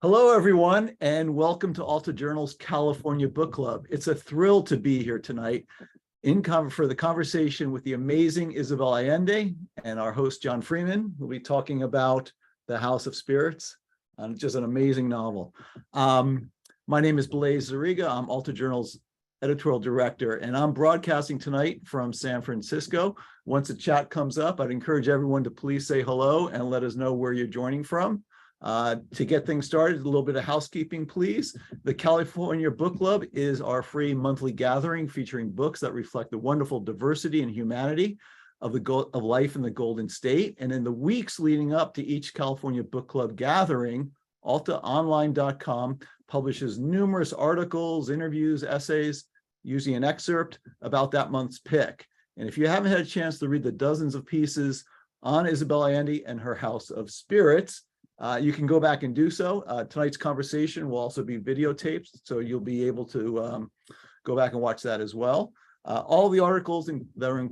Hello, everyone, and welcome to Alta Journal's California Book Club. It's a thrill to be here tonight for the conversation with the amazing Isabel Allende and our host, John Freeman. We'll be talking about The House of Spirits, just an amazing novel. My name is Blaise Zariga. I'm Alta Journal's editorial director, and I'm broadcasting tonight from San Francisco. Once the chat comes up, I'd encourage everyone to please say hello and let us know where you're joining from. To get things started, a little bit of housekeeping, please. The California Book Club is our free monthly gathering featuring books that reflect the wonderful diversity and humanity of life in the Golden State. And in the weeks leading up to each California Book Club gathering, altaonline.com publishes numerous articles, interviews, essays, using an excerpt about that month's pick. And if you haven't had a chance to read the dozens of pieces on Isabel Allende and her House of Spirits, you can go back and do so. Tonight's conversation will also be videotaped, so you'll be able to go back and watch that as well. All the articles that are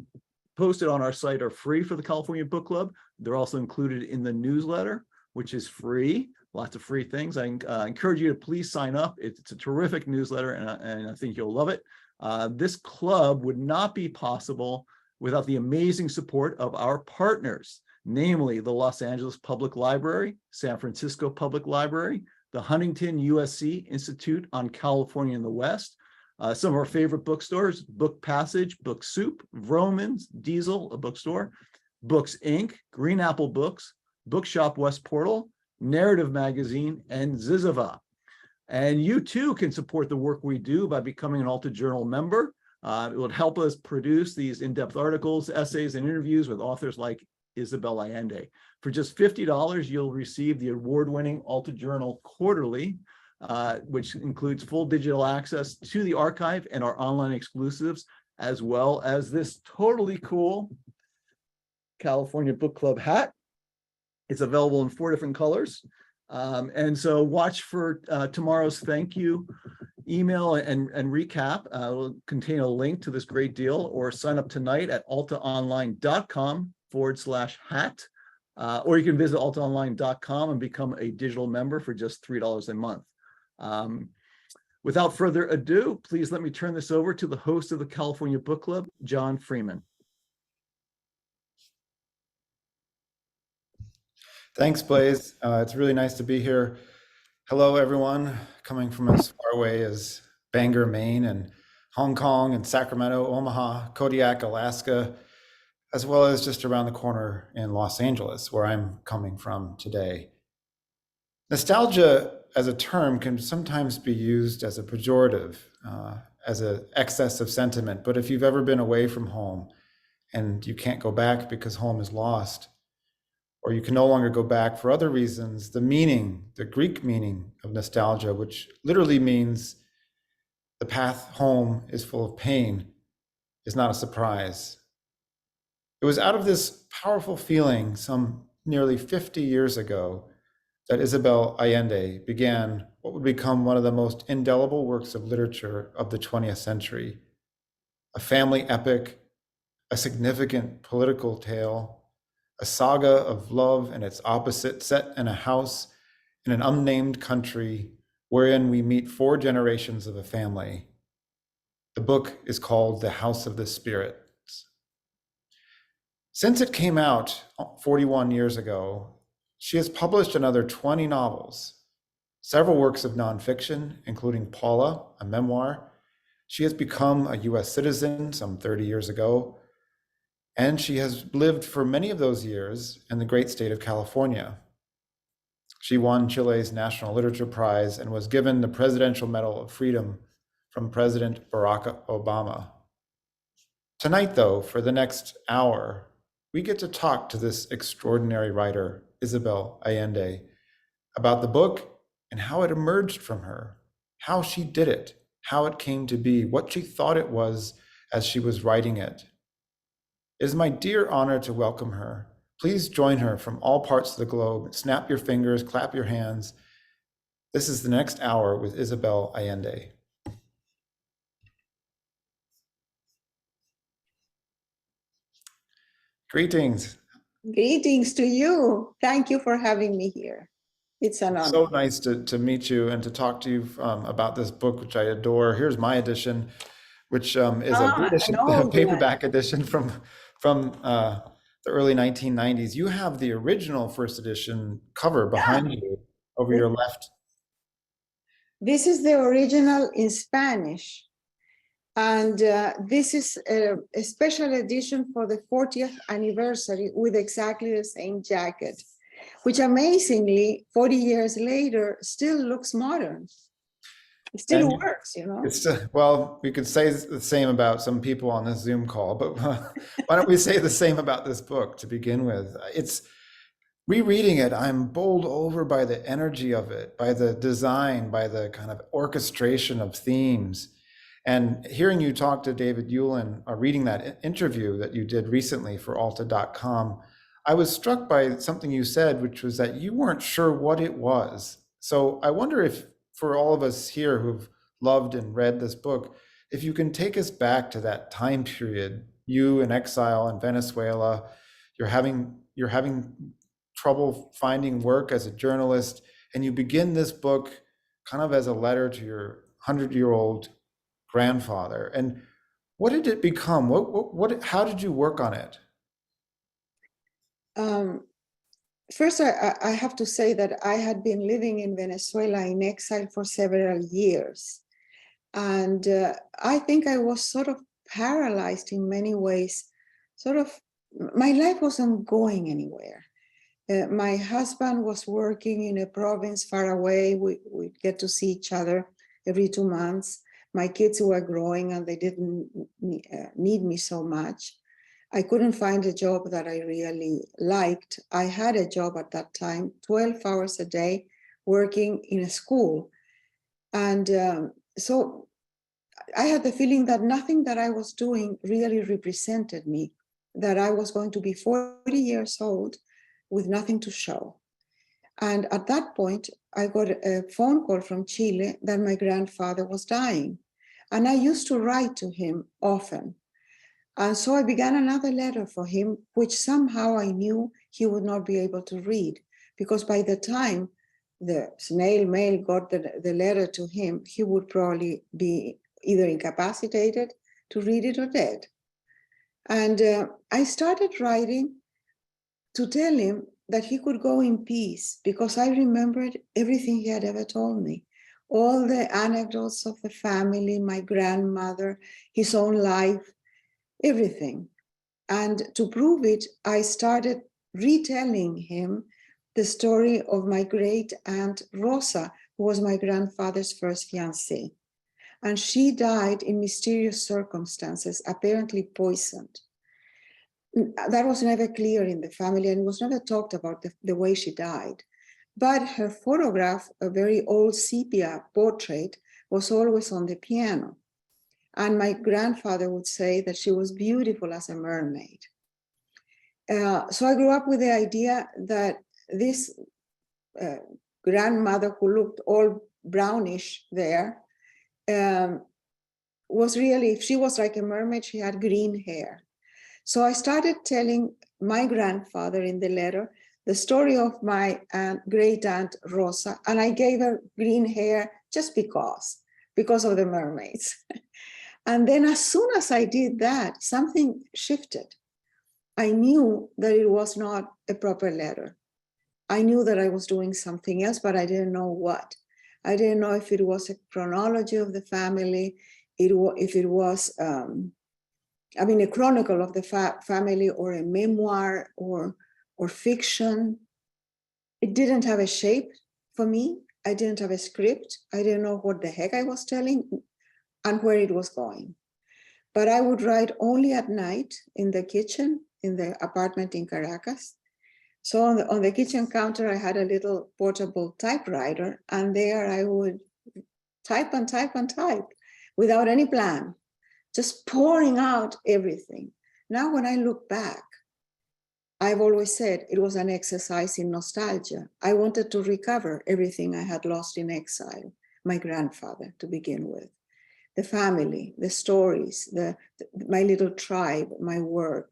posted on our site are free for the California Book Club. They're also included in the newsletter, which is free. Lots of free things. I encourage you to please sign up. It's a terrific newsletter, and I think you'll love it. This club would not be possible without the amazing support of our partners, namely the Los Angeles Public Library, San Francisco Public Library, the Huntington USC Institute on California in the West, some of our favorite bookstores, Book Passage, Book Soup, Vroman's, Diesel, a bookstore, Books Inc., Green Apple Books, Bookshop West Portal, Narrative Magazine, and Zizava. And you too can support the work we do by becoming an Alta Journal member. It would help us produce these in-depth articles, essays, and interviews with authors like Isabel Allende. For just $50, you'll receive the award-winning Alta Journal Quarterly, which includes full digital access to the archive and our online exclusives, as well as this totally cool California Book Club hat. It's available in 4 different colors. And so watch for tomorrow's thank you email and recap. Will contain a link to this great deal, or sign up tonight at altaonline.com/hat. Or you can visit altaonline.com and become a digital member for just $3 a month. Without further ado, please let me turn this over to the host of the California Book Club, John Freeman. Thanks, Blaise. It's really nice to be here. Hello, everyone, coming from as far away as Bangor, Maine, and Hong Kong, and Sacramento, Omaha, Kodiak, Alaska, as well as just around the corner in Los Angeles, where I'm coming from today. Nostalgia as a term can sometimes be used as a pejorative, as an excess of sentiment. But if you've ever been away from home and you can't go back because home is lost, or you can no longer go back for other reasons, the meaning, the Greek meaning of nostalgia, which literally means the path home is full of pain, is not a surprise. It was out of this powerful feeling some nearly 50 years ago that Isabel Allende began what would become one of the most indelible works of literature of the 20th century, a family epic, a significant political tale, a saga of love and its opposite, set in a house in an unnamed country wherein we meet 4 generations of a family. The book is called The House of the Spirits. Since it came out 41 years ago, she has published another 20 novels, several works of nonfiction, including Paula, a memoir. She has become a US citizen some 30 years ago, and she has lived for many of those years in the great state of California. She won Chile's National Literature Prize and was given the Presidential Medal of Freedom from President Barack Obama. Tonight, though, for the next hour, we get to talk to this extraordinary writer, Isabel Allende, about the book and how it emerged from her, how she did it, how it came to be, what she thought it was as she was writing it. It is my dear honor to welcome her. Please join her from all parts of the globe. Snap your fingers, clap your hands. This is the next hour with Isabel Allende. Greetings. Greetings to you. Thank you for having me here. It's an So honor. nice to meet you and to talk to you about this book, which I adore. Here's my edition, which is a reedition, An a old one. paperback edition from the early 1990s. You have the original first edition cover behind you over your left. This is the original in Spanish. And this is a special edition for the 40th anniversary with exactly the same jacket, which amazingly, 40 years later, still looks modern. It still works, you know? It's well, we could say the same about some people on this Zoom call, but why don't we say the same about this book to begin with? It's rereading it, I'm bowled over by the energy of it, by the design, by the kind of orchestration of themes. And hearing you talk to David Ulin, or reading that interview that you did recently for Alta.com, I was struck by something you said, which was that you weren't sure what it was. So I wonder if, for all of us here who've loved and read this book, if you can take us back to that time period, you in exile in Venezuela, you're having trouble finding work as a journalist, and you begin this book kind of as a letter to your 100-year-old grandfather. And what did it become? How did you work on it? First, I have to say that I had been living in Venezuela in exile for several years. And I think I was sort of paralyzed in many ways. My life wasn't going anywhere. My husband was working in a province far away. We'd get to see each other every 2 months. My kids were growing and they didn't need me so much. I couldn't find a job that I really liked. I had a job at that time, 12 hours a day, working in a school. And so I had the feeling that nothing that I was doing really represented me, that I was going to be 40 years old with nothing to show. And at that point, I got a phone call from Chile that my grandfather was dying. And I used to write to him often. And so I began another letter for him, which somehow I knew he would not be able to read, because by the time the snail mail got the letter to him, he would probably be either incapacitated to read it or dead. And I started writing to tell him that he could go in peace, because I remembered everything he had ever told me. All the anecdotes of the family, my grandmother, his own life, everything. And to prove it, I started retelling him the story of my great aunt Rosa, who was my grandfather's first fiancée. And she died in mysterious circumstances, apparently poisoned. That was never clear in the family and was never talked about the way she died. But her photograph, a very old sepia portrait, was always on the piano. And my grandfather would say that she was beautiful as a mermaid. So I grew up with the idea that this grandmother, who looked all brownish there, was really, if she was like a mermaid, she had green hair. So I started telling my grandfather in the letter the story of my great aunt Rosa, and I gave her green hair just because of the mermaids. And then as soon as I did that, something shifted. I knew that it was not a proper letter. I knew that I was doing something else, but I didn't know what. I didn't know if it was a chronology of the family, if it was, a chronicle of the family, or a memoir, or fiction. It didn't have a shape for me. I didn't have a script. I didn't know what the heck I was telling and where it was going. But I would write only at night in the kitchen, in the apartment in Caracas. So on the kitchen counter, I had a little portable typewriter, and there I would type and type and type without any plan, just pouring out everything. Now, when I look back, I've always said it was an exercise in nostalgia. I wanted to recover everything I had lost in exile, my grandfather to begin with, the family, the stories, my little tribe, my work,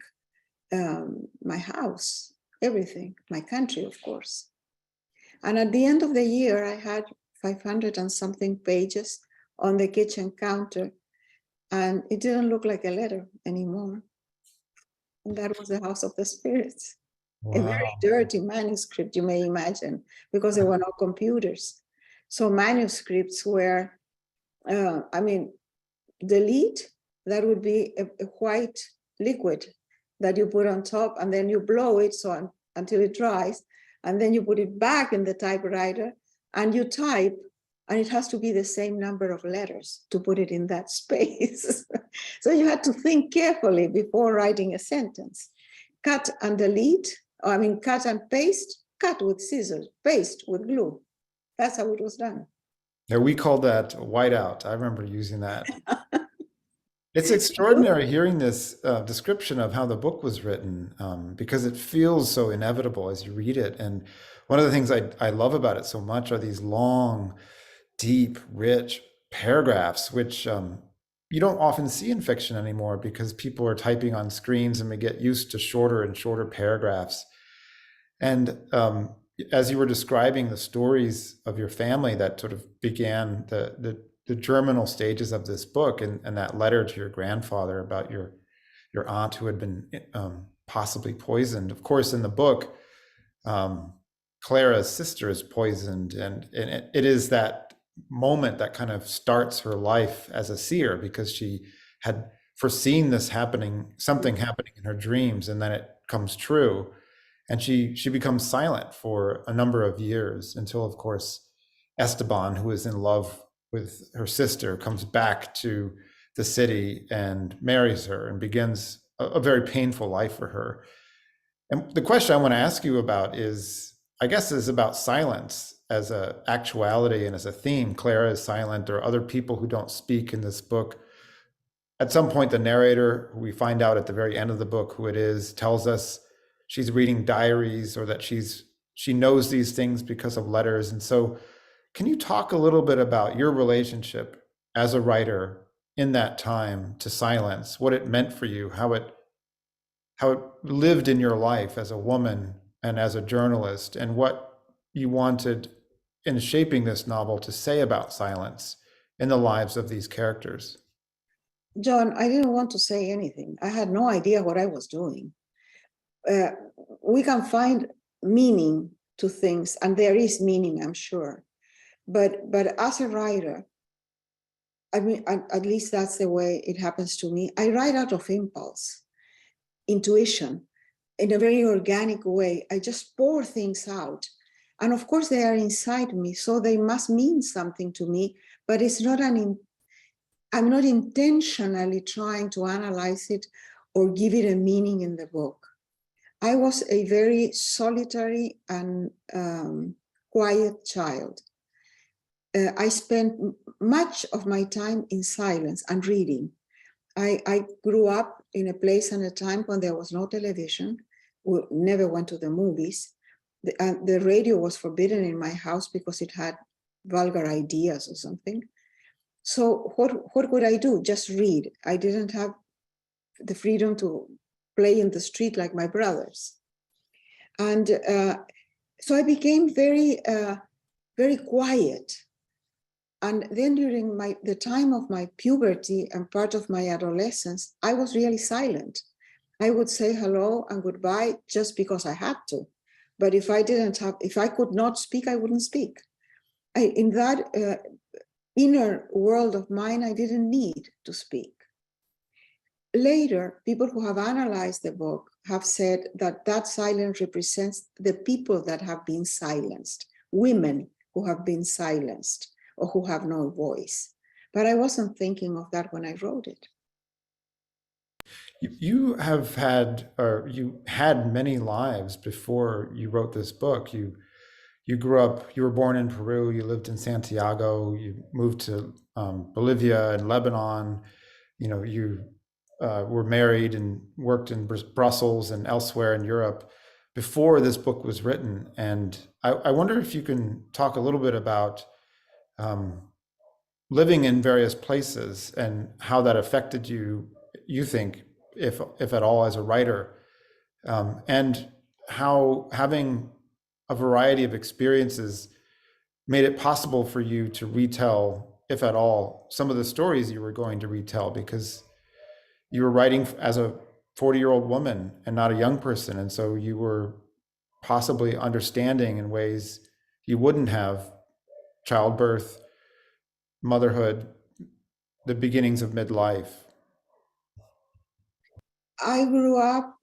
my house, everything, my country, of course. And at the end of the year, I had 500 and something pages on the kitchen counter, and it didn't look like a letter anymore. And that was the House of the Spirits. A very Wow. dirty manuscript, you may imagine, because there were no computers. So manuscripts were, delete, that would be a white liquid that you put on top, and then you blow it until it dries, and then you put it back in the typewriter and you type, and it has to be the same number of letters to put it in that space. So you had to think carefully before writing a sentence. Cut and delete, cut and paste, cut with scissors, paste with glue. That's how it was done. Yeah, we called that whiteout. I remember using that. It's extraordinary hearing this description of how the book was written, because it feels so inevitable as you read it. And one of the things I love about it so much are these long, deep, rich paragraphs, which you don't often see in fiction anymore because people are typing on screens and we get used to shorter and shorter paragraphs. And as you were describing the stories of your family that sort of began the germinal stages of this book, and that letter to your grandfather about your aunt who had been possibly poisoned. Of course, in the book, Clara's sister is poisoned, and it is that moment that kind of starts her life as a seer, because she had foreseen this happening, something happening in her dreams, and then it comes true. And she becomes silent for a number of years until, of course, Esteban, who is in love with her sister, comes back to the city and marries her and begins a very painful life for her. And the question I want to ask you about is about silence as an actuality and as a theme. Clara is silent. There are other people who don't speak in this book. At some point, the narrator, who we find out at the very end of the book who it is, tells us she's reading diaries, or that she knows these things because of letters. And so can you talk a little bit about your relationship as a writer in that time to silence, what it meant for you, how it lived in your life as a woman and as a journalist, and what you wanted in shaping this novel to say about silence in the lives of these characters? John, I didn't want to say anything. I had no idea what I was doing. We can find meaning to things, and there is meaning, I'm sure. But as a writer, at least that's the way it happens to me. I write out of impulse, intuition, in a very organic way. I just pour things out. And of course, they are inside me, so they must mean something to me, but it's not I'm not intentionally trying to analyze it or give it a meaning in the book. I was a very solitary and quiet child. I spent much of my time in silence and reading. I grew up in a place and a time when there was no television. We never went to the movies. The radio was forbidden in my house because it had vulgar ideas or something. So what could I do? Just read. I didn't have the freedom to play in the street like my brothers. And so I became very, very quiet. And then during the time of my puberty and part of my adolescence, I was really silent. I would say hello and goodbye just because I had to. But if I could not speak, I wouldn't speak. In that inner world of mine, I didn't need to speak. Later, people who have analyzed the book have said that silence represents the people that have been silenced, women who have been silenced or who have no voice. But I wasn't thinking of that when I wrote it. You had many lives before you wrote this book. You grew up, you were born in Peru, you lived in Santiago, you moved to Bolivia and Lebanon, you were married and worked in Brussels and elsewhere in Europe before this book was written. And I wonder if you can talk a little bit about living in various places and how that affected you think, if at all, as a writer, and how having a variety of experiences made it possible for you to retell, if at all, some of the stories you were going to retell, because you were writing as a 40-year-old woman and not a young person. And so you were possibly understanding in ways you wouldn't have childbirth, motherhood, the beginnings of midlife. I grew up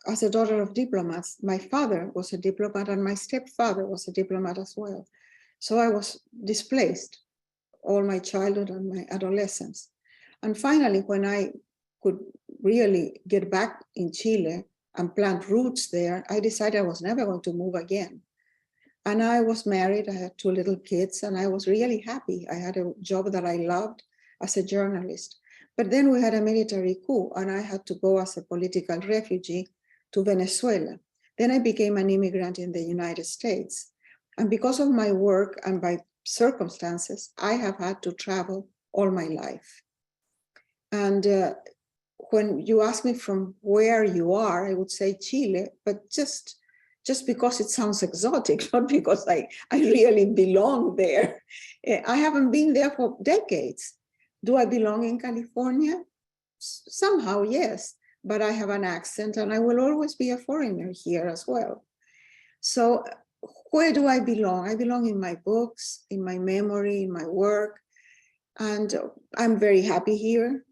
as a daughter of diplomats. My father was a diplomat and my stepfather was a diplomat as well. So I was displaced all my childhood and my adolescence. And finally, when I could really get back in Chile and plant roots there, I decided I was never going to move again. And I was married, I had 2 little kids, and I was really happy. I had a job that I loved as a journalist. But then we had a military coup, and I had to go as a political refugee to Venezuela. Then I became an immigrant in the United States. And because of my work and by circumstances, I have had to travel all my life. And when you ask me from where you are, I would say Chile, but just because it sounds exotic, not because I really belong there. I haven't been there for decades. Do I belong in California? Somehow, yes, but I have an accent and I will always be a foreigner here as well. So where do I belong? I belong in my books, in my memory, in my work, and I'm very happy here.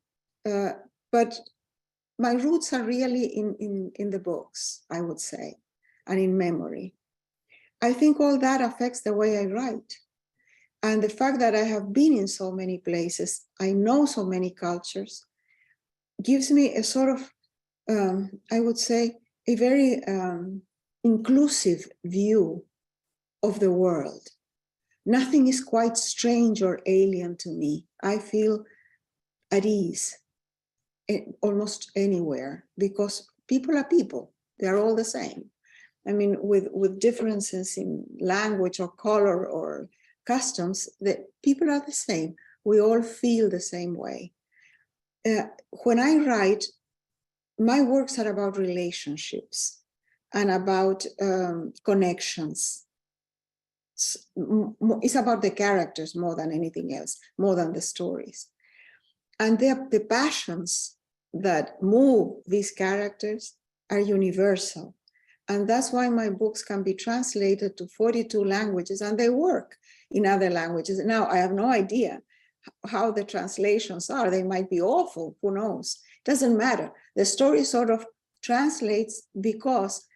But my roots are really in the books, I would say, and in memory. I think all that affects the way I write. And the fact that I have been in so many places, I know so many cultures, gives me a sort of, I would say, a very inclusive view of the world. Nothing is quite strange or alien to me. I feel at ease almost anywhere because people are people. They're all the same. I mean, with differences in language or color or customs, the people are the same. We all feel the same way. When I write, my works are about relationships and about connections. It's about the characters more than anything else, more than the stories. And the passions that move these characters are universal. And that's why my books can be translated to 42 languages and they work in other languages. Now, I have no idea how the translations are. They might be awful, who knows? Doesn't matter. The story sort of translates because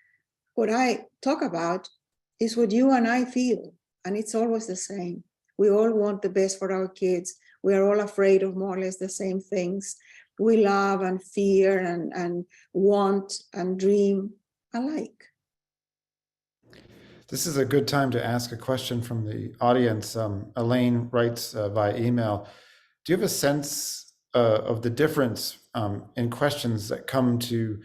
what I talk about is what you and I feel, and it's always the same. We all want the best for our kids. We are all afraid of more or less the same things. We love and fear and want and dream alike. This is a good time to ask a question from the audience. Elaine writes via email, do you have a sense of the difference in questions that come to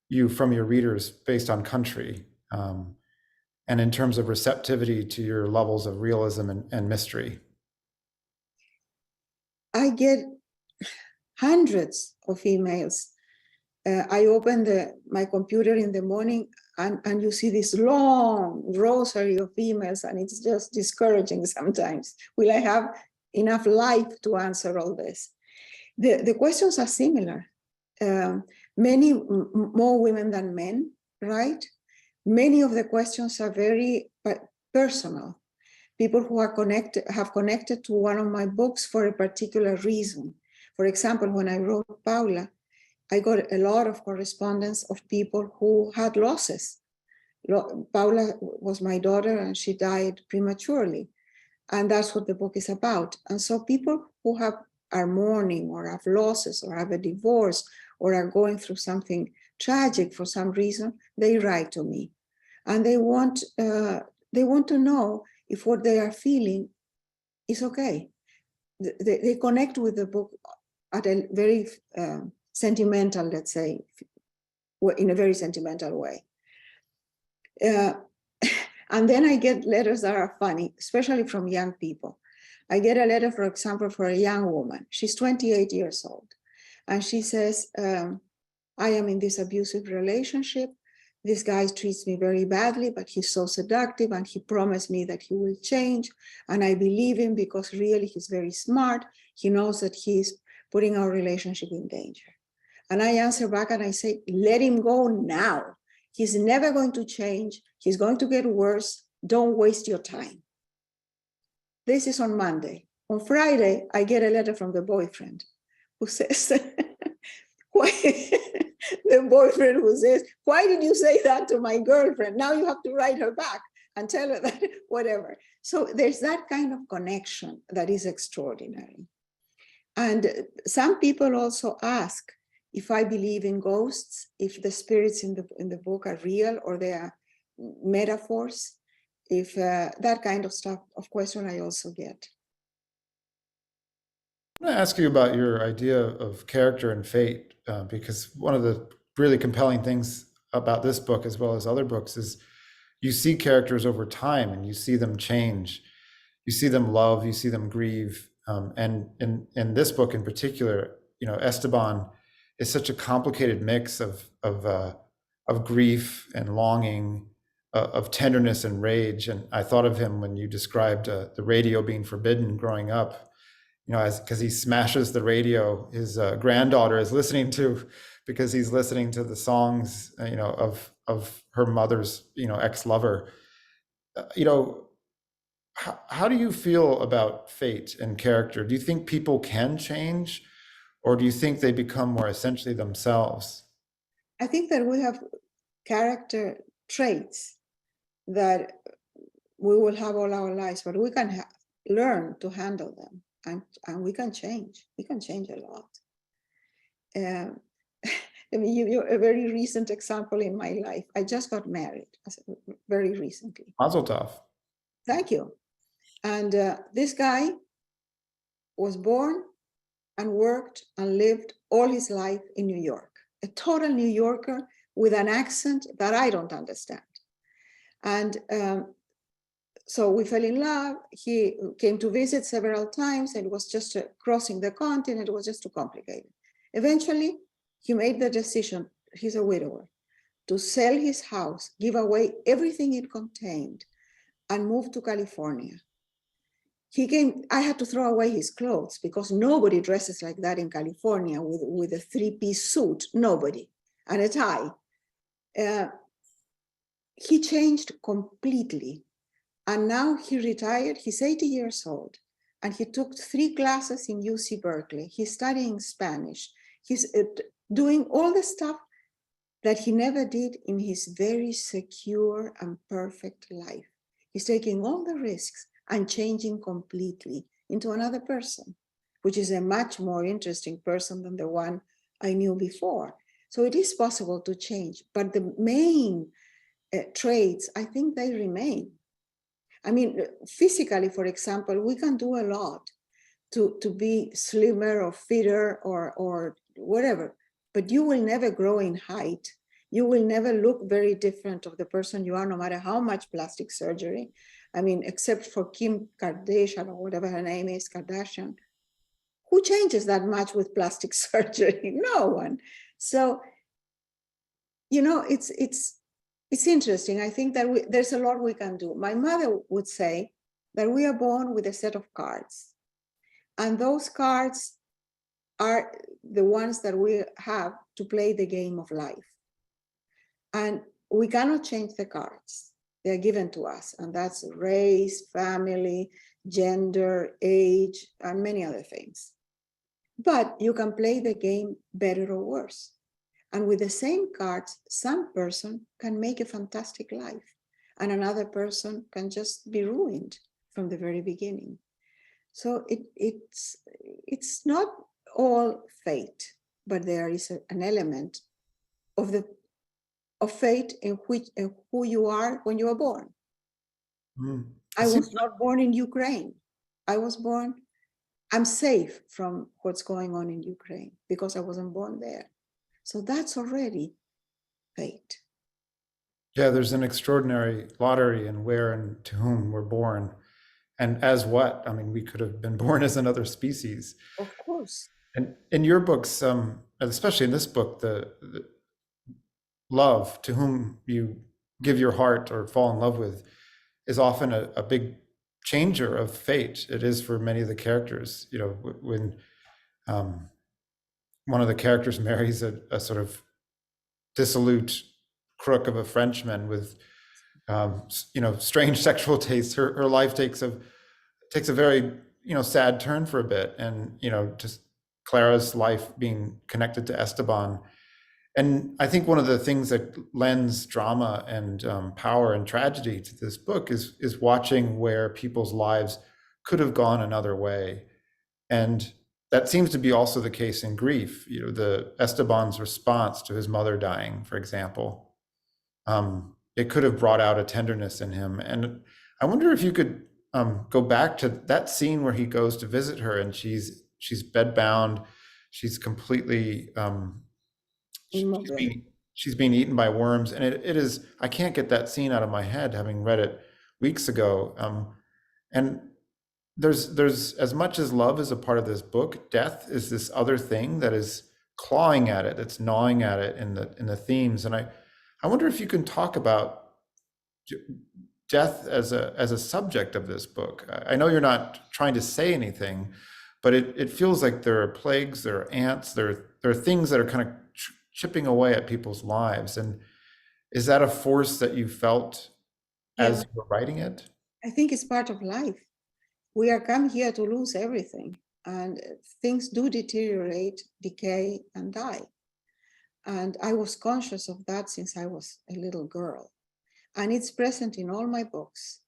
you from your readers based on country and in terms of receptivity to your levels of realism and mystery? I get hundreds of emails. I open my computer in the morning and you see this long rosary of emails and it's just discouraging sometimes. Will I have enough life to answer all this? The questions are similar. Many more women than men, right? Many of the questions are very personal. People who are have connected to one of my books for a particular reason. For example, when I wrote Paula, I got a lot of correspondence of people who had losses. Paula was my daughter and she died prematurely. And that's what the book is about. And so people who are mourning or have losses or have a divorce or are going through something tragic for some reason, they write to me. And they want to know if what they are feeling is okay. They connect with the book at a very sentimental, let's say, in a very sentimental way. And then I get letters that are funny, especially from young people. I get a letter, for example, for a young woman. She's 28 years old. And she says, I am in this abusive relationship. this guy treats me very badly, but he's so seductive and he promised me that he will change. And I believe him because really he's very smart. He knows that he's putting our relationship in danger. And I answer back and I say, let him go now. He's never going to change. He's going to get worse. Don't waste your time. This is on Monday. On Friday, I get a letter from the boyfriend who says, why, the boyfriend who says, why did you say that to my girlfriend? Now you have to write her back and tell her that, whatever. So there's that kind of connection that is extraordinary. And some people also ask if I believe in ghosts, if the spirits in the book are real or they are metaphors, if that kind of stuff, of question I also get. I want to ask you about your idea of character and fate, because one of the really compelling things about this book, as well as other books, is you see characters over time and you see them change. You see them love, you see them grieve. And in this book in particular, Esteban is such a complicated mix of grief and longing, of tenderness and rage. And I thought of him when you described the radio being forbidden growing up, because he smashes the radio his granddaughter is listening to, because he's listening to the songs, of her mother's, ex-lover. How do you feel about fate and character? Do you think people can change, or do you think they become more essentially themselves? I think that we have character traits that we will have all our lives, but we can learn to handle them. And we can change. We can change a lot. Let me give you a very recent example in my life. I just got married very recently. Mazel tov. Thank you. And this guy was born and worked and lived all his life in New York. A total New Yorker with an accent that I don't understand. And so we fell in love. He came to visit several times, and it was just crossing the continent. It was just too complicated. Eventually, he made the decision, he's a widower, to sell his house, give away everything it contained, and move to California. He came, I had to throw away his clothes because nobody dresses like that in California with a three-piece suit, nobody, and a tie. He changed completely. And now he retired, he's 80 years old, and he took 3 classes in UC Berkeley. He's studying Spanish. He's doing all the stuff that he never did in his very secure and perfect life. He's taking all the risks and changing completely into another person, which is a much more interesting person than the one I knew before. So it is possible to change, but the main traits, I think they remain. I mean, physically, for example, we can do a lot to be slimmer or fitter or whatever, but you will never grow in height. You will never look very different of the person you are, no matter how much plastic surgery. I mean, except for Kim Kardashian or whatever her name is, Kardashian. Who changes that much with plastic surgery? No one. So, it's interesting. I think that there's a lot we can do. My mother would say that we are born with a set of cards. And those cards are the ones that we have to play the game of life. And we cannot change the cards. They're given to us. And that's race, family, gender, age, and many other things. But you can play the game better or worse. And with the same cards, some person can make a fantastic life, and another person can just be ruined from the very beginning. So it's not all fate, but there is an element of fate in who you are when you are born. I was not born in Ukraine. I'm safe from what's going on in Ukraine because I wasn't born there. So that's already fate. Yeah, there's an extraordinary lottery in where and to whom we're born. And as what? I mean, we could have been born as another species. Of course. And in your books, especially in this book, love, to whom you give your heart or fall in love with, is often a big changer of fate. It is for many of the characters. You know, when one of the characters marries a sort of dissolute crook of a Frenchman with you know, strange sexual tastes, her life takes a very, you know, sad turn for a bit. And, you know, just Clara's life being connected to Esteban. And I think one of the things that lends drama and power and tragedy to this book is watching where people's lives could have gone another way. And that seems to be also the case in grief. You know, the Esteban's response to his mother dying, for example, it could have brought out a tenderness in him. And I wonder if you could go back to that scene where he goes to visit her, and she's bedbound, she's completely she's being eaten by worms, and it is, I can't get that scene out of my head, having read it weeks ago. And there's as much as love is a part of this book, death is this other thing that is clawing at it, that's gnawing at it in the themes. And I wonder if you can talk about death as a subject of this book. I know you're not trying to say anything, but it feels like there are plagues, there are ants, there are things that are kind of chipping away at people's lives. And is that a force that you felt as you were writing it? I think it's part of life. We are come here to lose everything, and things do deteriorate, decay, and die. And I was conscious of that since I was a little girl. And it's present in all my books.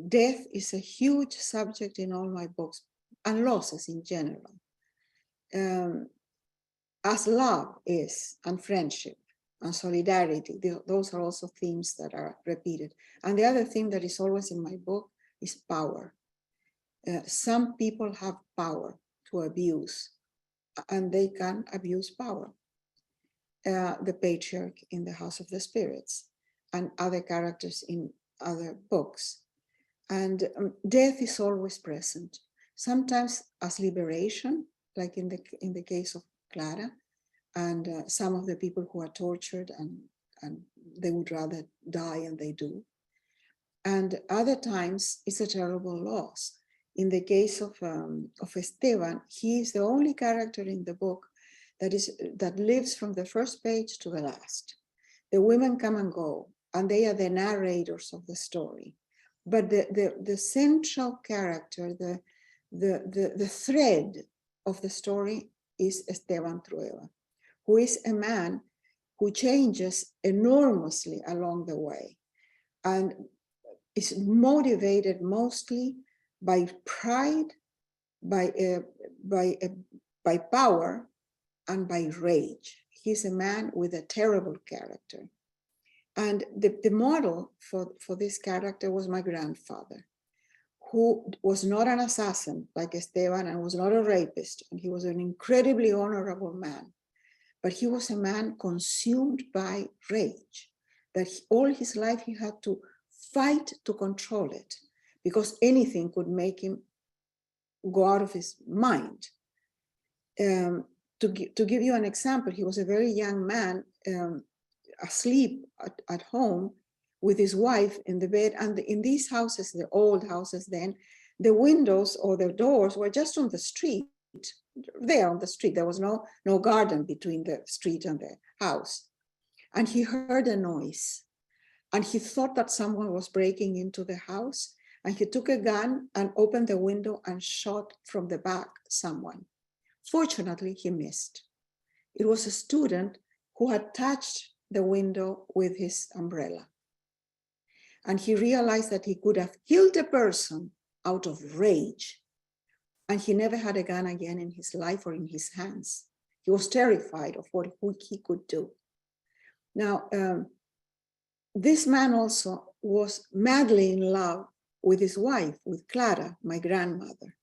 Death is a huge subject in all my books, and losses in general. As love is, and friendship, and solidarity, those are also themes that are repeated. And the other thing that is always in my book is power. Some people have power to abuse, and they can abuse power. The patriarch in the House of the Spirits, and other characters in other books. And death is always present, sometimes as liberation, like in the case of Clara, and some of the people who are tortured and they would rather die, and they do. And other times it's a terrible loss. In the case of Esteban, he is the only character in the book that lives from the first page to the last. The women come and go, and they are the narrators of the story. But the central character, the thread of the story is Esteban Trueba, who is a man who changes enormously along the way, and is motivated mostly by pride, by power, and by rage. He's a man with a terrible character. And the model for this character was my grandfather, who was not an assassin like Esteban, and was not a rapist, and he was an incredibly honorable man. But he was a man consumed by rage, that all his life he had to fight to control it, because anything could make him go out of his mind. To give you an example, he was a very young man, asleep at home with his wife in the bed. And in these houses, the old houses then, the windows or the doors were just on the street, there on the street. There was no garden between the street and the house. And he heard a noise, and he thought that someone was breaking into the house, and he took a gun and opened the window and shot from the back someone. Fortunately, he missed. It was a student who had touched the window with his umbrella. And he realized that he could have killed a person out of rage. And he never had a gun again in his life or in his hands. He was terrified of what he could do. Now, this man also was madly in love with his wife, with Clara, my grandmother.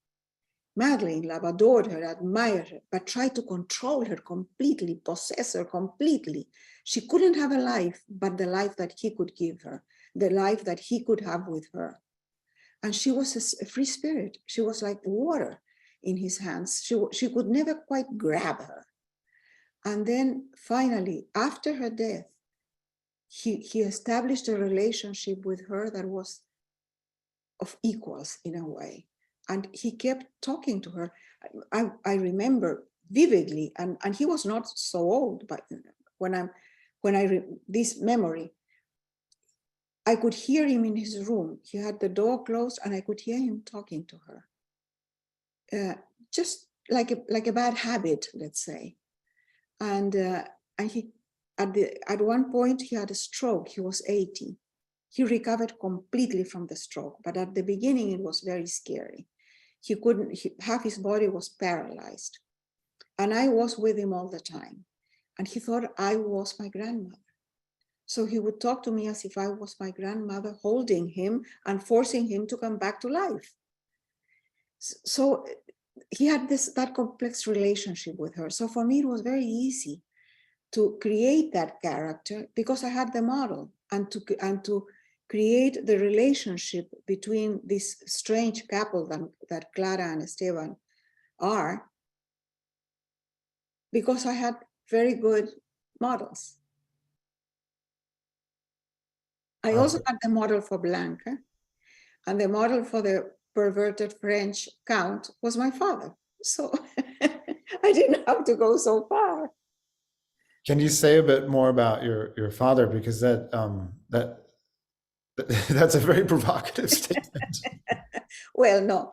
Madly in love, adored her, admired her, but tried to control her completely, possess her completely. She couldn't have a life but the life that he could give her, the life that he could have with her. And she was a free spirit. She was like water in his hands. She could never quite grab her. And then finally, after her death, he established a relationship with her that was of equals in a way. And he kept talking to her. I remember vividly, and he was not so old, but this memory, I could hear him in his room. He had the door closed and I could hear him talking to her. Just like a bad habit, let's say. And he, at one point he had a stroke. He was 80. He recovered completely from the stroke, but at the beginning it was very scary. He couldn't, half his body was paralyzed. And I was with him all the time. And he thought I was my grandmother. So he would talk to me as if I was my grandmother, holding him and forcing him to come back to life. So he had that complex relationship with her. So for me, it was very easy to create that character because I had the model, and to create the relationship between this strange couple that Clara and Esteban are, because I had very good models. I also had the model for Blanca, and the model for the perverted French count was my father. So I didn't have to go so far. Can you say a bit more about your father, because that's a very provocative statement. Well, no,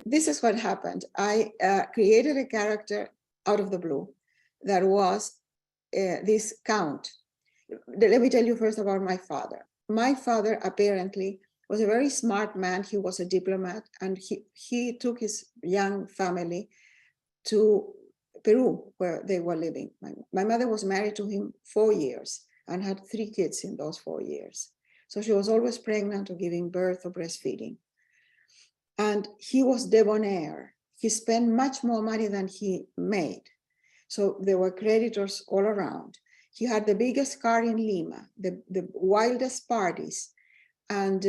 this is what happened. I created a character out of the blue that was this count. Let me tell you first about my father. My father apparently was a very smart man. He was a diplomat, and he took his young family to Peru, where they were living. My mother was married to him 4 years and had 3 kids in those 4 years. So she was always pregnant or giving birth or breastfeeding. And he was debonair. He spent much more money than he made. So there were creditors all around. He had the biggest car in Lima, the wildest parties, and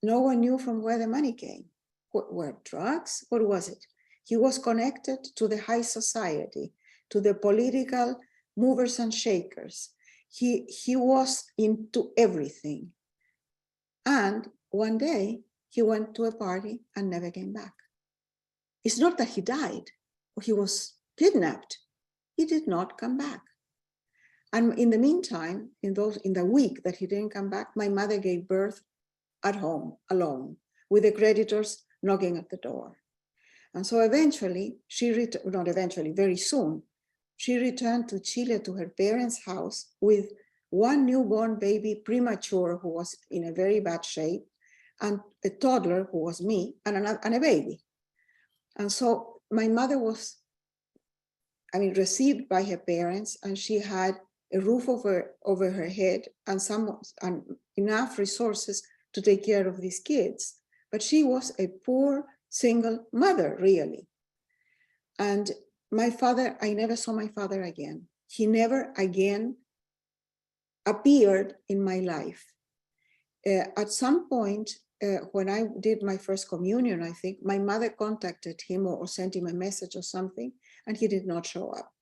no one knew from where the money came. What were drugs? What was it? He was connected to the high society, to the political movers and shakers. He was into everything. And one day he went to a party and never came back. It's not that he died or he was kidnapped. He did not come back. And in the meantime, in the week that he didn't come back, my mother gave birth at home alone, with the creditors knocking at the door. And so eventually, very soon, she returned to Chile, to her parents' house, with one newborn baby, premature, who was in a very bad shape, and a toddler, who was me, and a baby. And so my mother was, received by her parents, and she had a roof over her head and enough resources to take care of these kids. But she was a poor single mother, really. And my father, I never saw my father again. He never again appeared in my life. At some point, when I did my first communion, I think, my mother contacted him or sent him a message or something, and he did not show up.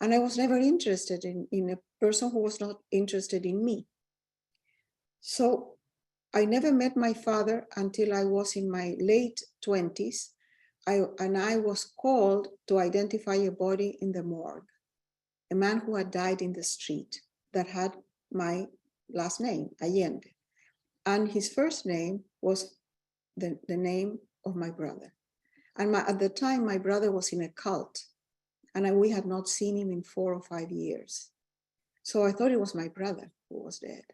And I was never interested in a person who was not interested in me. So I never met my father until I was in my late 20s. I was called to identify a body in the morgue, a man who had died in the street that had my last name, Allende. And his first name was the name of my brother. And at the time, my brother was in a cult, and we had not seen him in 4 or 5 years. So I thought it was my brother who was dead.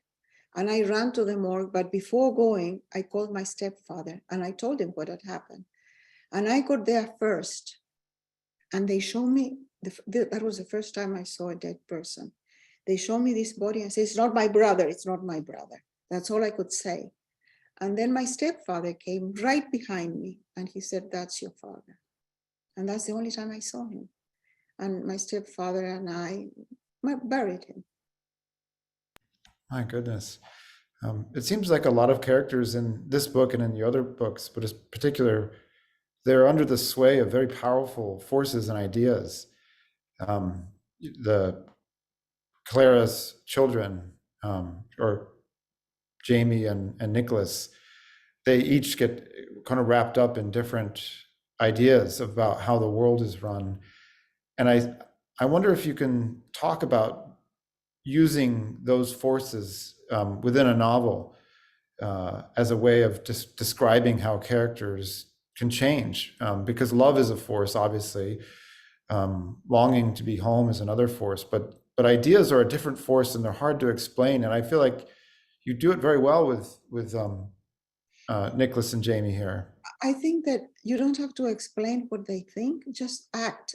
And I ran to the morgue, but before going, I called my stepfather and I told him what had happened. And I got there first, and they showed me, that was the first time I saw a dead person. They showed me this body and said, "It's not my brother, it's not my brother." That's all I could say. And then my stepfather came right behind me and he said, "That's your father." And that's the only time I saw him. And my stepfather and I buried him. My goodness. It seems like a lot of characters in this book and in the other books, but in particular, they're under the sway of very powerful forces and ideas. The Clara's children, or Jamie and Nicholas, they each get kind of wrapped up in different ideas about how the world is run. And I wonder if you can talk about using those forces within a novel as a way of just describing how characters can change, because love is a force, obviously. Longing to be home is another force, but ideas are a different force, and they're hard to explain. And I feel like you do it very well with Nicholas and Jamie here. I think that you don't have to explain what they think, just act,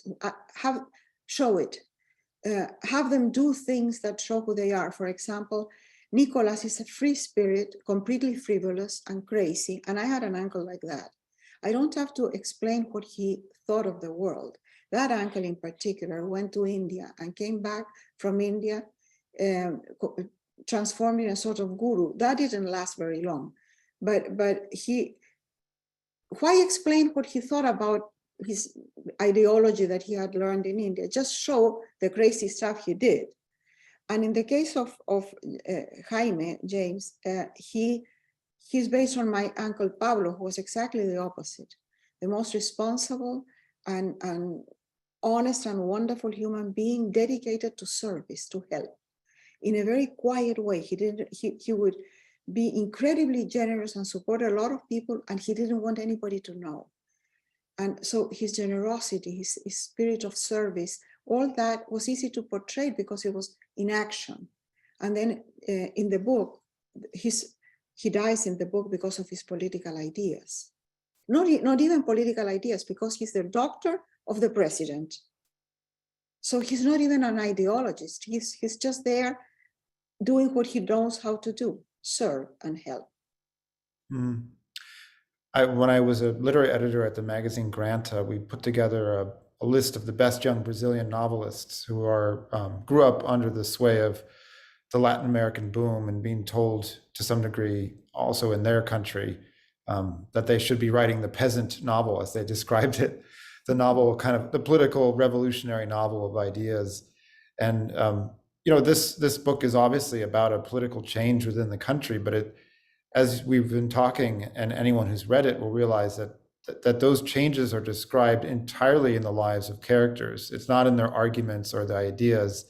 show it. Have them do things that show who they are. For example, Nicholas is a free spirit, completely frivolous and crazy. And I had an uncle like that. I don't have to explain what he thought of the world. That uncle in particular went to India and came back from India transformed in a sort of guru. That didn't last very long. But why explain what he thought about his ideology that he had learned in India? Just show the crazy stuff he did. And in the case of Jaime, James, he's based on my uncle Pablo, who was exactly the opposite, the most responsible and honest and wonderful human being, dedicated to service, to help, in a very quiet way. He would be incredibly generous and support a lot of people, and he didn't want anybody to know. And so his generosity, his spirit of service, all that was easy to portray because it was in action. And then in the book, he dies in the book because of his political ideas. Not even political ideas, because he's the doctor of the president. So he's not even an ideologist. He's just there doing what he knows how to do, serve and help. Mm. When I was a literary editor at the magazine Granta, we put together a list of the best young Brazilian novelists who grew up under the sway of the Latin American boom and being told to some degree also in their country that they should be writing the peasant novel, as they described it, the novel, kind of the political revolutionary novel of ideas. And this book is obviously about a political change within the country, but as we've been talking, and anyone who's read it will realize that those changes are described entirely in the lives of characters. It's not in their arguments or the ideas.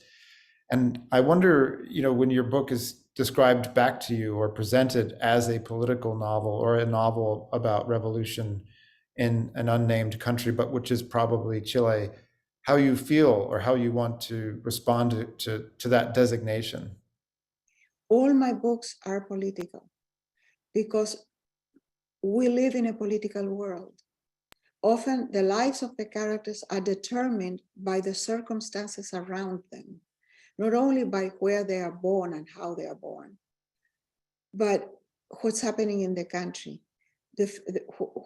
And I wonder, when your book is described back to you or presented as a political novel or a novel about revolution in an unnamed country, but which is probably Chile, how you feel or how you want to respond to that designation. All my books are political, because we live in a political world. Often the lives of the characters are determined by the circumstances around them, not only by where they are born and how they are born, but what's happening in the country.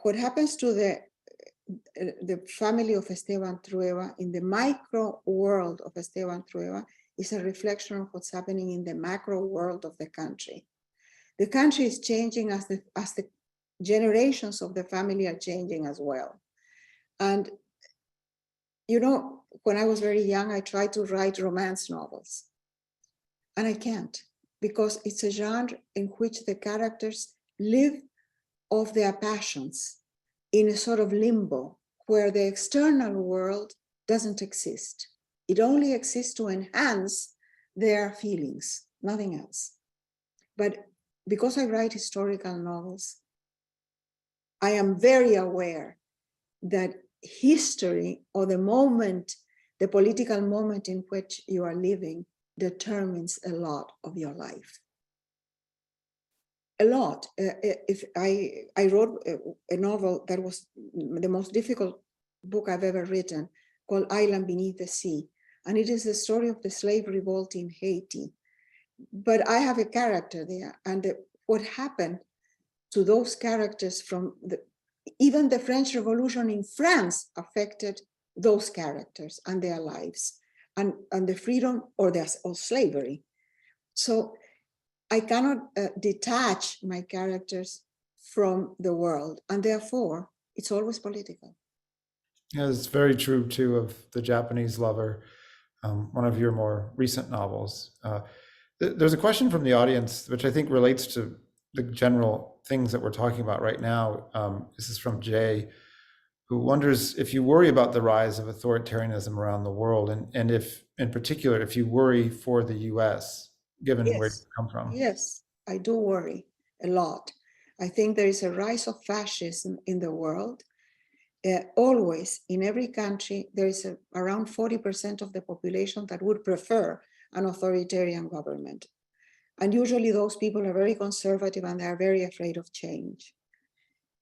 What happens to the family of Esteban Trueba in the micro world of Esteban Trueba is a reflection of what's happening in the macro world of the country. The country is changing as the generations of the family are changing as well. And, when I was very young, I tried to write romance novels. And I can't, because it's a genre in which the characters live of their passions in a sort of limbo where the external world doesn't exist. It only exists to enhance their feelings, nothing else. But because I write historical novels, I am very aware that history, or the moment, the political moment in which you are living, determines a lot of your life. A lot. If I wrote a novel that was the most difficult book I've ever written, called Island Beneath the Sea, and it is the story of the slave revolt in Haiti. But I have a character there, and what happened to those characters from even the French Revolution in France affected those characters and their lives, and the freedom or slavery. So I cannot detach my characters from the world, and therefore it's always political. Yeah, it's very true too of the Japanese lover one of your more recent novels. There's a question from the audience, which I think relates to the general things that we're talking about right now. This is from Jay, who wonders if you worry about the rise of authoritarianism around the world, and if, in particular, if you worry for the US, given where you Yes, come from. yes, I do worry a lot. I think there is a rise of fascism in the world. Always, in every country, there is around 40% of the population that would prefer an authoritarian government. And usually those people are very conservative and they are very afraid of change.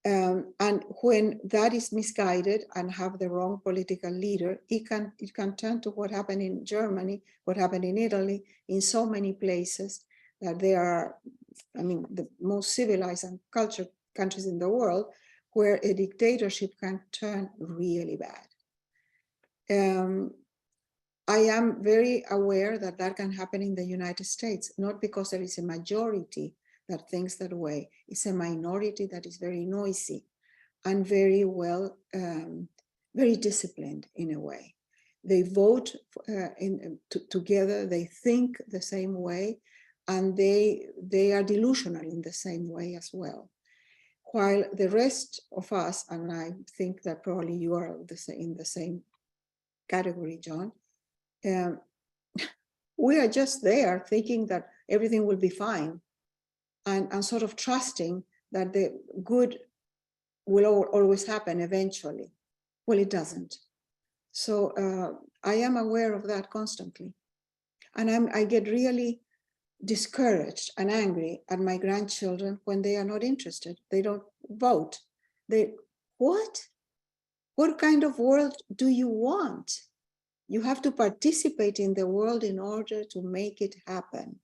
And when that is misguided and have the wrong political leader, it can turn to what happened in Germany, what happened in Italy, in so many places that they are, I mean, the most civilized and cultured countries in the world, where a dictatorship can turn really bad. I am very aware that that can happen in the United States, not because there is a majority that thinks that way. It's a minority that is very noisy and very well, very disciplined in a way. They vote together, they think the same way, and they are delusional in the same way as well. While the rest of us, and I think that probably you are in the same category, John, we are just there thinking that everything will be fine, and sort of trusting that the good will always happen eventually. Well, it doesn't. So I am aware of that constantly. And I get really discouraged and angry at my grandchildren when they are not interested. They don't vote. What? What kind of world do you want? You have to participate in the world in order to make it happen.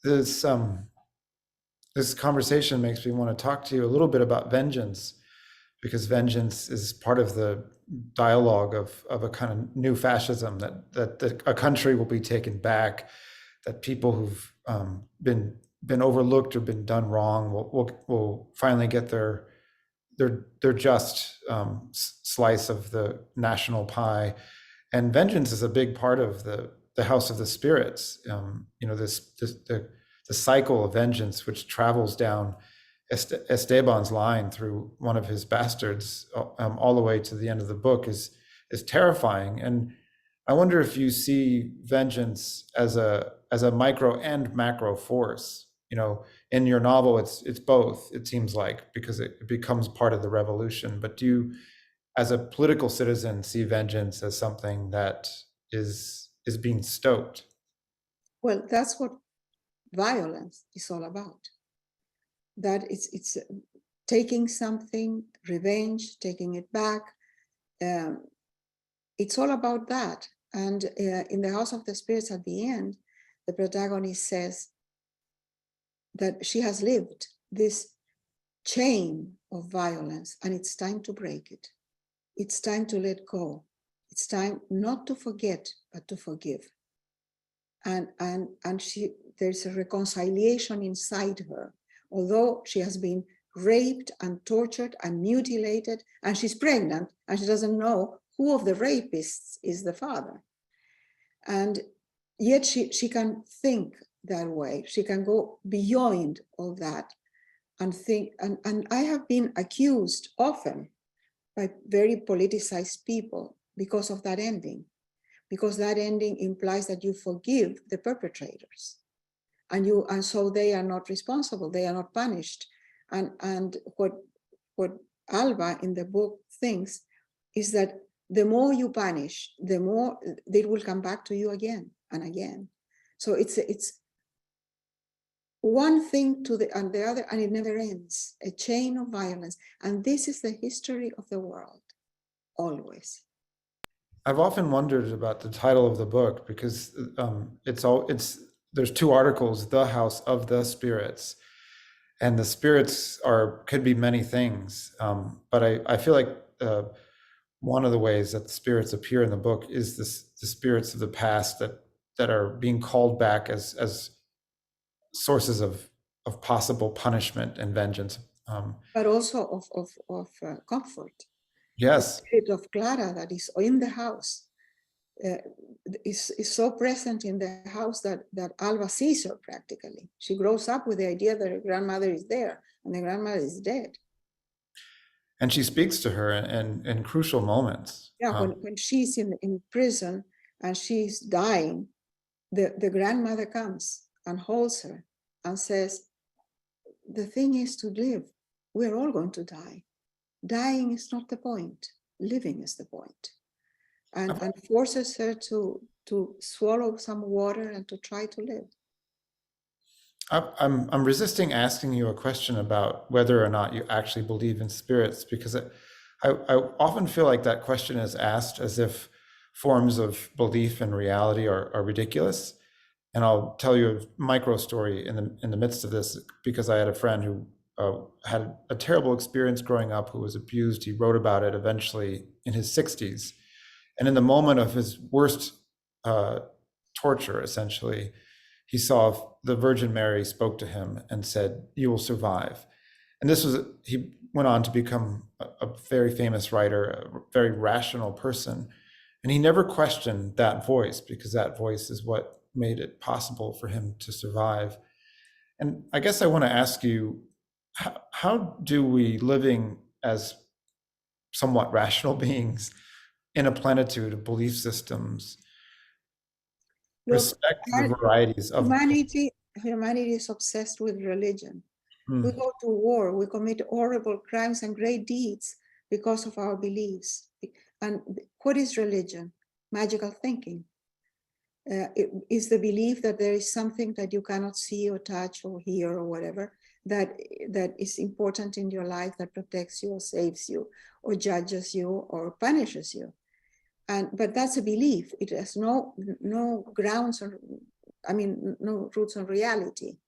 This conversation makes me want to talk to you a little bit about vengeance, because vengeance is part of the dialogue of a kind of new fascism, that a country will be taken back, that people who've been overlooked or been done wrong will finally get their just slice of the national pie. And vengeance is a big part of the house of the spirits. The cycle of vengeance, which travels down Esteban's line through one of his bastards all the way to the end of the book, is terrifying. And I wonder if you see vengeance as a micro and macro force. In your novel, it's both, it seems like, because it becomes part of the revolution. But do you, as a political citizen, see vengeance as something that is being stoked? Well, that's what violence is all about. That it's taking something, revenge, taking it back. It's all about that. And in the House of the Spirits, at the end, the protagonist says that she has lived this chain of violence and it's time to break it. It's time to let go. It's time not to forget, but to forgive. And there's a reconciliation inside her, although she has been raped and tortured and mutilated, and she's pregnant and she doesn't know who of the rapists is the father. And yet she can think that way. She can go beyond all that and think, and I have been accused often by very politicized people because of that ending, because that ending implies that you forgive the perpetrators, and so they are not responsible, they are not punished. And what Alva in the book thinks is that the more you punish, the more they will come back to you again and again. So it's one thing to the other, and it never ends, a chain of violence. And this is the history of the world, always. I've often wondered about the title of the book, because there's two articles, The House of the Spirits, and the spirits could be many things. But I feel like one of the ways that the spirits appear in the book is the spirits of the past that are being called back as sources of possible punishment and vengeance. But also of comfort. Yes. The spirit of Clara that is in the house is so present in the house that Alva sees her practically. She grows up with the idea that her grandmother is there and the grandmother is dead. And she speaks to her in crucial moments. Yeah, when she's in prison and she's dying, the grandmother comes and holds her and says, the thing is to live. We're all going to die. Dying is not the point. Living is the point. And forces her to swallow some water and to try to live. I'm resisting asking you a question about whether or not you actually believe in spirits, because I often feel like that question is asked as if forms of belief in reality are ridiculous. And I'll tell you a micro story in the midst of this, because I had a friend who had a terrible experience growing up, who was abused. He wrote about it eventually in his 60s. And in the moment of his worst torture, essentially, he saw the Virgin Mary spoke to him and said, "You will survive." And he went on to become a very famous writer, a very rational person. And he never questioned that voice, because that voice is what made it possible for him to survive. And I guess I want to ask you, how do we, living as somewhat rational beings in a plenitude of belief systems, respect the varieties of humanity is obsessed with religion. We go to war, we commit horrible crimes and great deeds because of our beliefs. And what is religion? Magical thinking. It is the belief that there is something that you cannot see or touch or hear or whatever that is important in your life, that protects you or saves you or judges you or punishes you. But that's a belief. It has no grounds or, no roots on reality.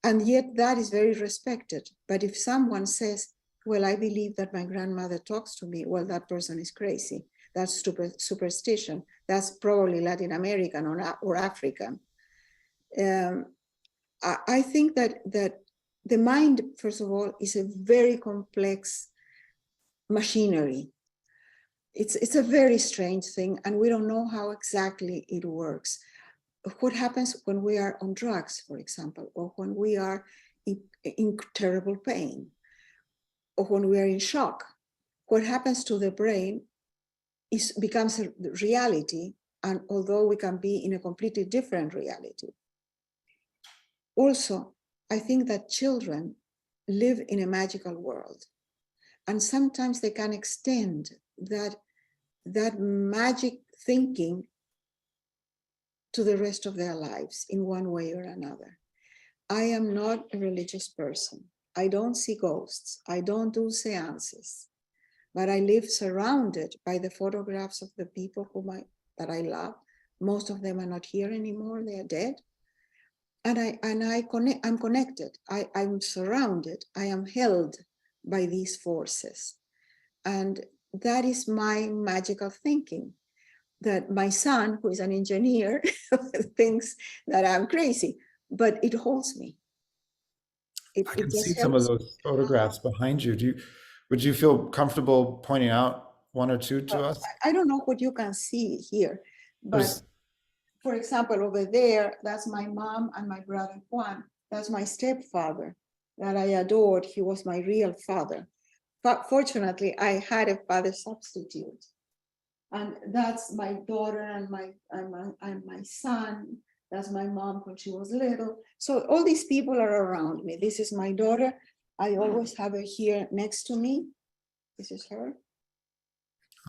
And yet that is very respected. But if someone says, well, I believe that my grandmother talks to me, well, that person is crazy. That's superstition. That's probably Latin American or African. I think that the mind, first of all, is a very complex machinery. It's a very strange thing, and we don't know how exactly it works. What happens when we are on drugs, for example, or when we are in terrible pain, or when we are in shock? What happens to the brain becomes a reality, and although we can be in a completely different reality. Also, I think that children live in a magical world, and sometimes they can extend that magic thinking to the rest of their lives in one way or another. I am not a religious person. I don't see ghosts. I don't do seances, but I live surrounded by the photographs of the people that I love. Most of them are not here anymore. They are dead. And I'm connected. I'm surrounded. I am held by these forces. And that is my magical thinking, that my son, who is an engineer, thinks that I'm crazy, but it holds me. I can see some of those photographs behind you. Would you feel comfortable pointing out one or two to us? I don't know what you can see here, but for example, over there, that's my mom and my brother Juan. That's my stepfather that I adored. He was my real father. But fortunately, I had a father substitute. And that's my daughter and my son. That's my mom when she was little. So all these people are around me. This is my daughter. I always have her here next to me. This is her.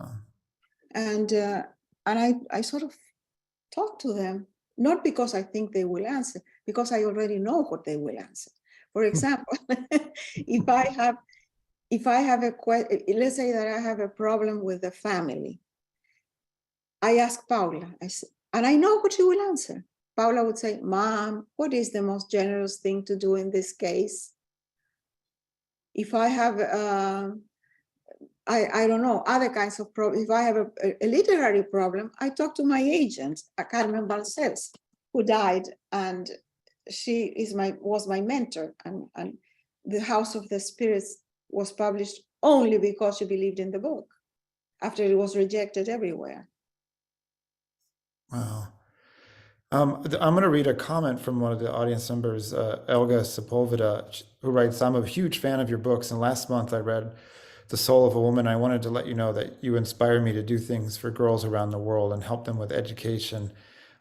Oh. And I sort of talk to them, not because I think they will answer, because I already know what they will answer. For example, if I have a question, let's say that I have a problem with the family, I ask Paula, and I know what she will answer. Paula would say, Mom, what is the most generous thing to do in this case? If I have, I don't know, other kinds of problems, if I have a literary problem, I talk to my agent, Carmel Sales, who died, and she was my mentor, and The House of the Spirits was published only because she believed in the book, after it was rejected everywhere. Wow. I'm going to read a comment from one of the audience members, Elga Sepulveda, who writes, "I'm a huge fan of your books, and last month I read The Soul of a Woman. I wanted to let you know that you inspire me to do things for girls around the world and help them with education.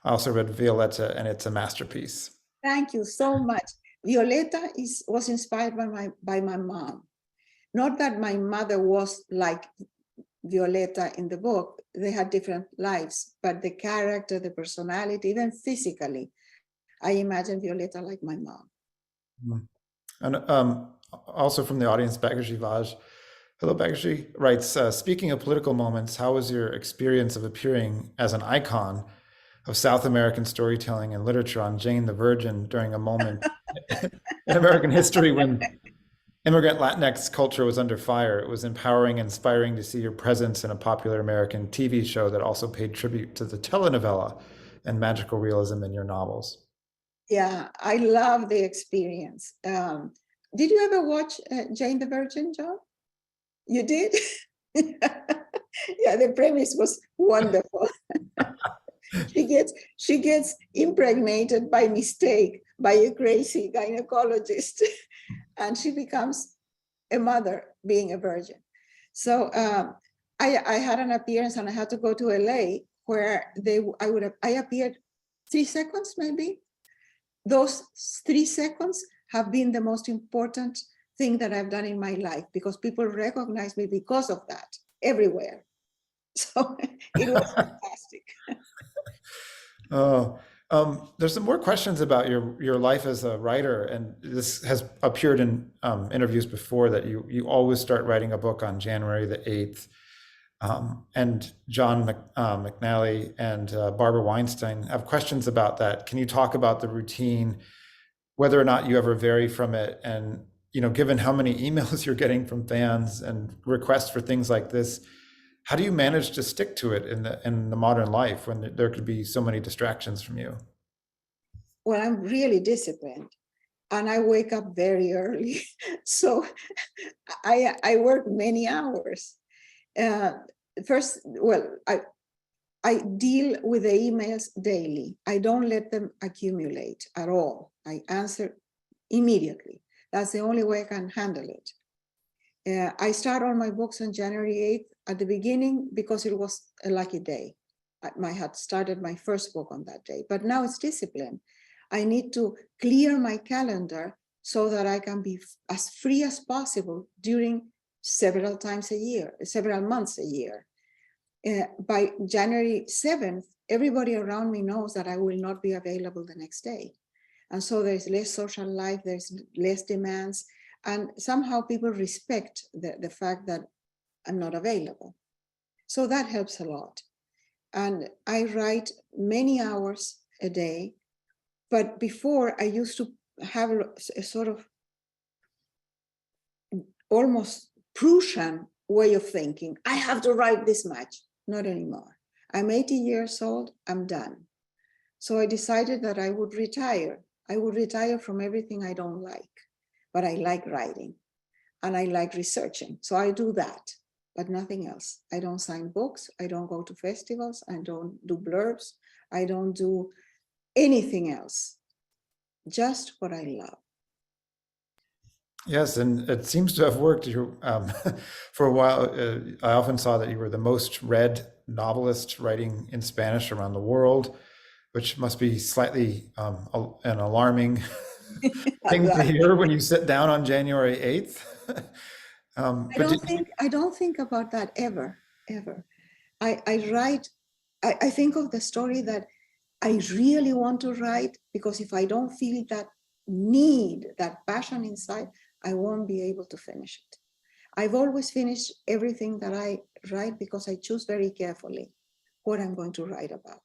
I also read Violetta, and it's a masterpiece." Thank you so much. Violetta was inspired by my mom. Not that my mother was like Violetta in the book. They had different lives, but the character, the personality, even physically, I imagine Violetta like my mom. And also from the audience, Bagaji Vaj. Hello, Bagaji writes, "Speaking of political moments, how was your experience of appearing as an icon of South American storytelling and literature on Jane the Virgin during a moment in American history when immigrant Latinx culture was under fire? It was empowering and inspiring to see your presence in a popular American TV show that also paid tribute to the telenovela and magical realism in your novels." Yeah, I love the experience. Did you ever watch Jane the Virgin, John? You did? Yeah, the premise was wonderful. She gets impregnated by mistake by a crazy gynecologist, and she becomes a mother being a virgin. So I had an appearance, and I had to go to LA where I appeared 3 seconds maybe. Those 3 seconds have been the most important thing that I've done in my life, because people recognize me because of that everywhere. So it was fantastic. Oh, there's some more questions about your life as a writer, and this has appeared in interviews before, that you always start writing a book on January the 8th. And John McNally and Barbara Weinstein have questions about that. Can you talk about the routine, whether or not you ever vary from it, and given how many emails you're getting from fans and requests for things like this, how do you manage to stick to it in the modern life when there could be so many distractions from you? Well, I'm really disciplined, and I wake up very early. So I work many hours. First, well, I deal with the emails daily. I don't let them accumulate at all. I answer immediately. That's the only way I can handle it. I start on my books on January 8th at the beginning because it was a lucky day. I had started my first book on that day, but now it's discipline. I need to clear my calendar so that I can be as free as possible during several months a year. By January 7th, everybody around me knows that I will not be available the next day. And so there's less social life, there's less demands, and somehow people respect the fact that I'm not available. So that helps a lot. And I write many hours a day, but before I used to have a sort of almost Prussian way of thinking. I have to write this much. Not anymore. I'm 80 years old, I'm done. So I decided that I would retire. I would retire from everything I don't like, but I like writing and I like researching. So I do that, but nothing else. I don't sign books. I don't go to festivals. I don't do blurbs. I don't do anything else. Just what I love. Yes, and it seems to have worked. For a while, I often saw that you were the most read novelist writing in Spanish around the world, which must be slightly an alarming thing to hear when you sit down on January 8th. I don't think about that ever. I write, I think of the story that I really want to write, because if I don't feel that need, that passion inside, I won't be able to finish it. I've always finished everything that I write because I choose very carefully what I'm going to write about.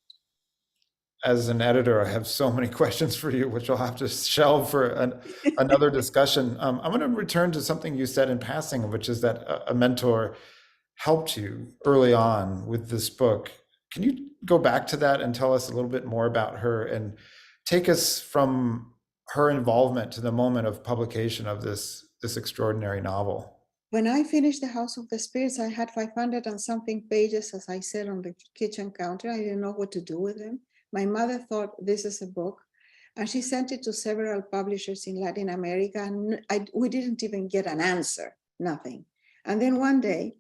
As an editor, I have so many questions for you, which I'll have to shelve for another discussion. I'm going to return to something you said in passing, which is that a mentor helped you early on with this book. Can you go back to that and tell us a little bit more about her and take us from her involvement to the moment of publication of this extraordinary novel? when I finished The House of the Spirits, I had 500 and something pages, as I said, on the kitchen counter. I didn't know what to do with them. My mother thought this is a book, and she sent it to several publishers in Latin America, and we didn't even get an answer, nothing. And then one day,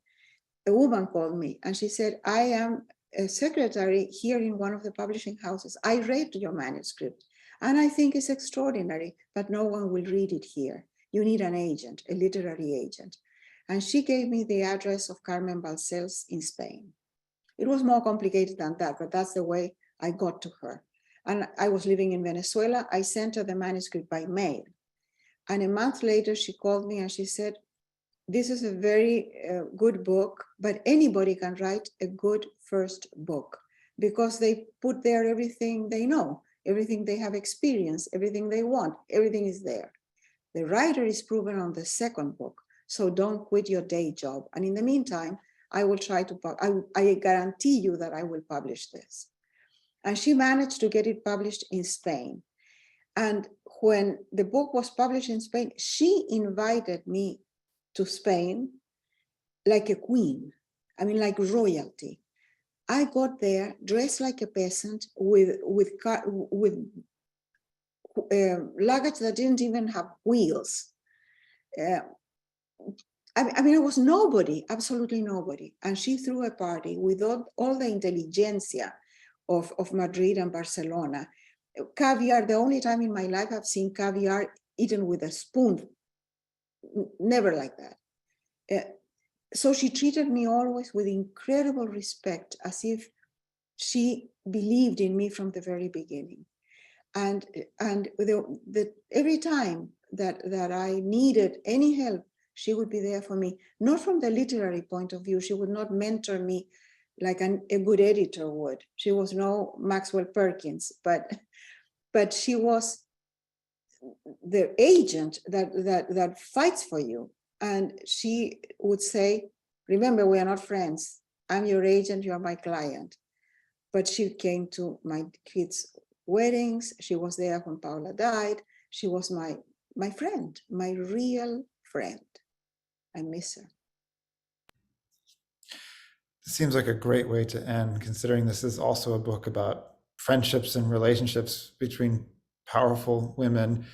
a woman called me and she said, I am a secretary here in one of the publishing houses. I read your manuscript and I think it's extraordinary, but no one will read it here. You need an agent, a literary agent. And she gave me the address of Carmel Sales in Spain. It was more complicated than that, but that's the way I got to her. And I was living in Venezuela. I sent her the manuscript by mail. And a month later, she called me and she said, this is a very good book, but anybody can write a good first book because they put there everything they know, everything they have experienced, everything they want, everything is there. The writer is proven on the second book, so don't quit your day job. And in the meantime, I will try to, I guarantee you that I will publish this. And she managed to get it published in Spain. And when the book was published in Spain, she invited me to Spain like a queen, I mean, like royalty. I got there dressed like a peasant with luggage that didn't even have wheels. I mean, I was nobody, absolutely nobody. And she threw a party with all the intelligentsia of Madrid and Barcelona. Caviar, the only time in my life I've seen caviar eaten with a spoon. Never like that. So she treated me always with incredible respect, as if she believed in me from the very beginning. And every time that I needed any help, she would be there for me. Not from the literary point of view. She would not mentor me like a good editor would. She was no Maxwell Perkins, but she was the agent that fights for you. And she would say, remember, we are not friends. I'm your agent, you are my client. But she came to my kids' weddings. She was there when Paula died. She was my friend, my real friend. I miss her. It seems like a great way to end, considering this is also a book about friendships and relationships between powerful women.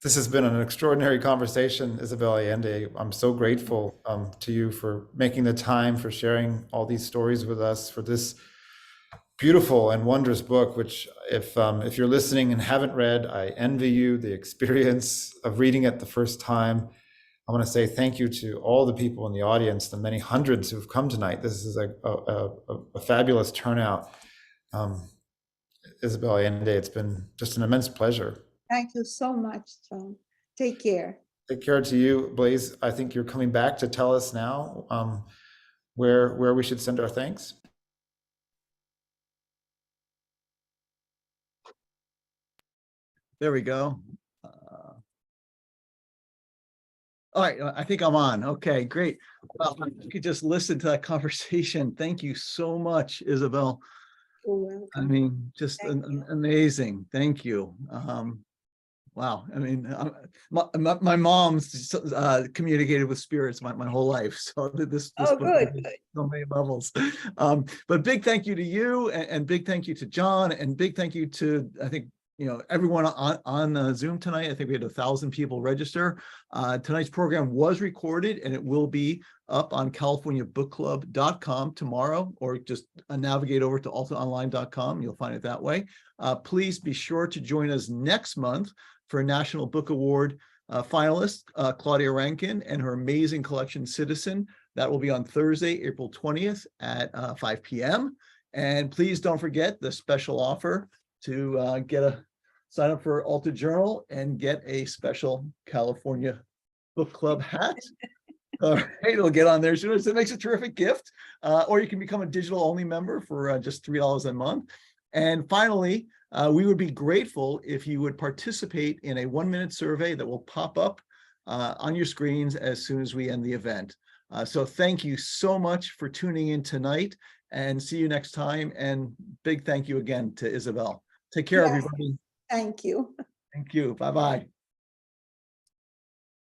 This has been an extraordinary conversation, Isabel Allende. I'm so grateful to you for making the time, for sharing all these stories with us, for this beautiful and wondrous book, which if you're listening and haven't read, I envy you the experience of reading it the first time. I want to say thank you to all the people in the audience, the many hundreds who've come tonight. This is a fabulous turnout. Isabel Allende, it's been just an immense pleasure. Thank you so much, John. Take care. Take care to you, Blaise. I think you're coming back to tell us now where we should send our thanks. There we go. All right, I think I'm on. Okay, great. Well, you could just listen to that conversation. Thank you so much, Isabel. You're welcome. I mean, just amazing. Thank you. Wow. I mean, my mom's communicated with spirits my whole life. So this book good. So many levels. But big thank you to you, and big thank you to John, and big thank you to, I think, everyone on Zoom tonight. I think we had 1,000 people register. Tonight's program was recorded, and it will be up on CaliforniaBookClub.com tomorrow, or just navigate over to altaonline.com. You'll find it that way. Please be sure to join us next month for a National Book Award finalist, Claudia Rankin, and her amazing collection, Citizen. That will be on Thursday, April 20th at 5 p.m. And please don't forget the special offer to sign up for Alta Journal and get a special California Book Club hat. All right, it'll get on there soon. It makes a terrific gift. Or you can become a digital only member for just $3 a month. And finally, we would be grateful if you would participate in a 1-minute survey that will pop up on your screens as soon as we end the event. So thank you so much for tuning in tonight, and see you next time. And big thank you again to Isabel. Take care, everybody. Thank you. Thank you. Bye-bye.